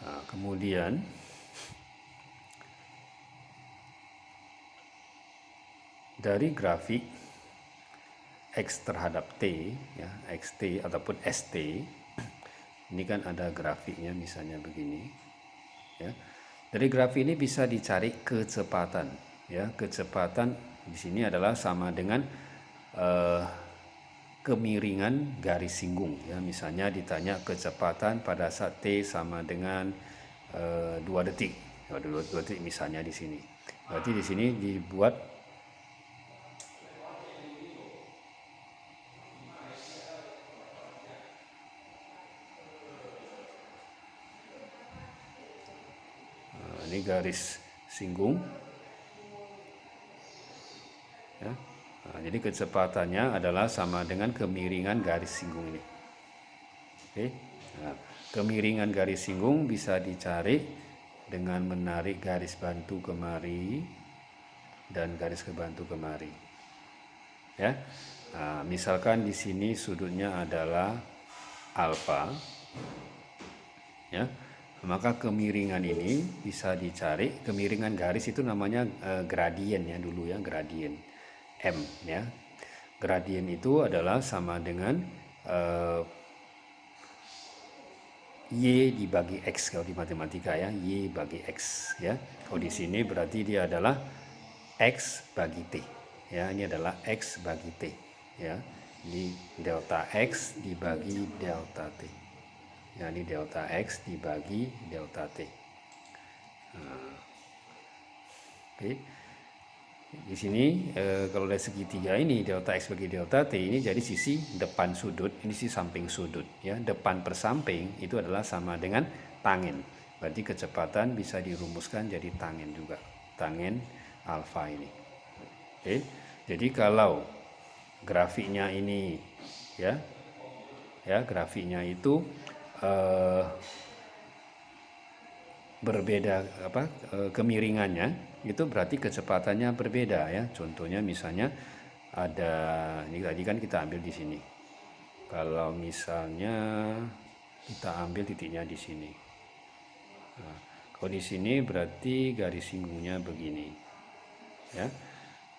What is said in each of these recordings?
Nah, kemudian dari grafik X terhadap T, ya, XT ataupun ST, ini kan ada grafiknya misalnya begini. Ya. Dari grafik ini bisa dicari kecepatan. Ya, kecepatan di sini adalah sama dengan kemiringan garis singgung. Ya, misalnya ditanya kecepatan pada saat T sama dengan 2 detik. 2 detik misalnya di sini. Berarti di sini dibuat ini garis singgung. Ya. Nah, jadi kecepatannya adalah sama dengan kemiringan garis singgung ini. Oke. Nah, kemiringan garis singgung bisa dicari dengan menarik garis bantu kemari dan garis kebantu kemari. Ya. Nah, misalkan di sini sudutnya adalah alfa. Ya. Maka kemiringan ini bisa dicari, kemiringan garis itu namanya gradien ya dulu ya, gradien M ya. Gradien itu adalah sama dengan Y dibagi X kalau di matematika ya, Y bagi X ya. Kalau di sini berarti dia adalah X bagi T ya, ini adalah X bagi T ya. Ini delta X dibagi delta T. Ya, ini delta X dibagi delta T. Nah, oke. Di sini kalau dari segitiga ini delta X bagi delta T ini jadi sisi depan sudut, ini sisi samping sudut ya. Depan per samping itu adalah sama dengan tangen. Berarti kecepatan bisa dirumuskan jadi tangen juga. Tangen alfa ini. Oke. Jadi kalau grafiknya ini ya grafiknya itu berbeda kemiringannya, itu berarti kecepatannya berbeda ya. Contohnya misalnya ada, ini tadi kan kita ambil di sini. Kalau misalnya kita ambil titiknya di sini. Nah, kalau di sini berarti garis singgungnya begini. Ya.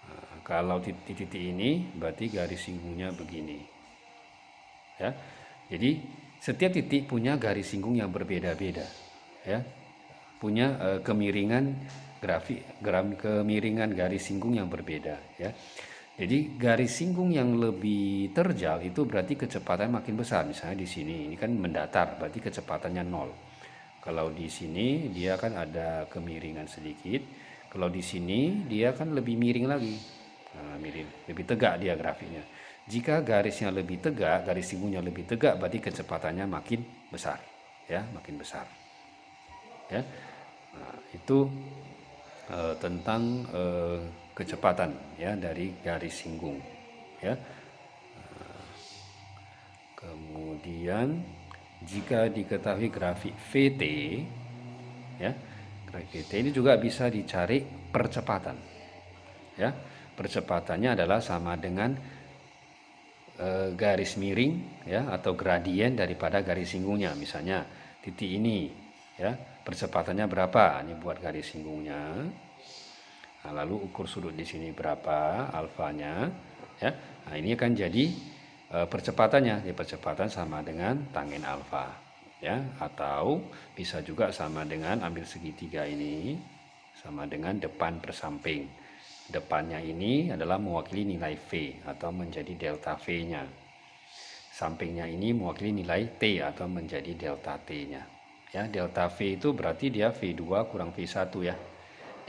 Nah, kalau di titik ini berarti garis singgungnya begini. Ya. Jadi setiap titik punya garis singgung yang berbeda-beda. Ya. Punya kemiringan kemiringan garis singgung yang berbeda ya. Jadi garis singgung yang lebih terjal itu berarti kecepatan makin besar. Misalnya di sini ini kan mendatar, berarti kecepatannya 0. Kalau di sini dia kan ada kemiringan sedikit. Kalau di sini dia kan lebih miring lagi. Nah, miring, lebih tegak dia grafiknya. Jika garisnya lebih tegak, garis singgungnya lebih tegak, berarti kecepatannya makin besar ya, makin besar. Ya. Nah, itu tentang kecepatan ya dari garis singgung ya. Kemudian jika diketahui grafik VT ya, grafik VT ini juga bisa dicari percepatan ya. Percepatannya adalah sama dengan garis miring ya atau gradien daripada garis singgungnya. Misalnya titik ini ya, percepatannya berapa? Ini buat garis singgungnya. Nah, lalu ukur sudut di sini berapa alfanya ya. Nah, ini akan jadi percepatannya. Jadi percepatan sama dengan tangen alfa ya, atau bisa juga sama dengan ambil segitiga ini sama dengan depan per samping. Depannya ini adalah mewakili nilai V atau menjadi delta V-nya. Sampingnya ini mewakili nilai T atau menjadi delta T-nya. Ya, delta V itu berarti dia V2 kurang V1 ya.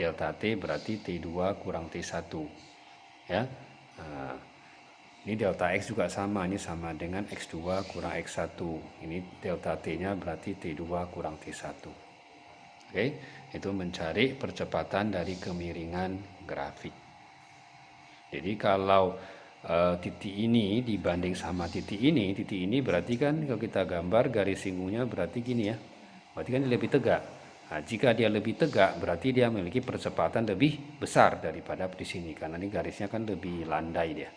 Delta T berarti T2 kurang T1. Ya. Nah, ini delta X juga sama, ini sama dengan X2 kurang X1. Ini delta T-nya berarti T2 kurang T1. Oke, itu mencari percepatan dari kemiringan grafik. Jadi kalau titik ini dibanding sama titik ini berarti kan kalau kita gambar garis singgungnya berarti gini ya. Berarti kan lebih tegak. Nah, jika dia lebih tegak berarti dia memiliki percepatan lebih besar daripada di sini karena ini garisnya kan lebih landai dia.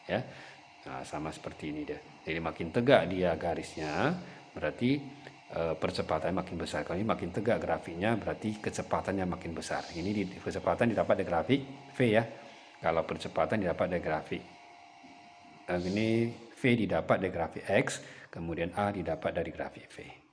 Ya. Nah, sama seperti ini dia. Jadi makin tegak dia garisnya berarti percepatannya makin besar. Kalau ini makin tegak grafiknya berarti kecepatannya makin besar. Ini kecepatan didapat dari grafik V ya. Kalau percepatan didapat dari grafik ini V didapat dari grafik X, kemudian A didapat dari grafik V.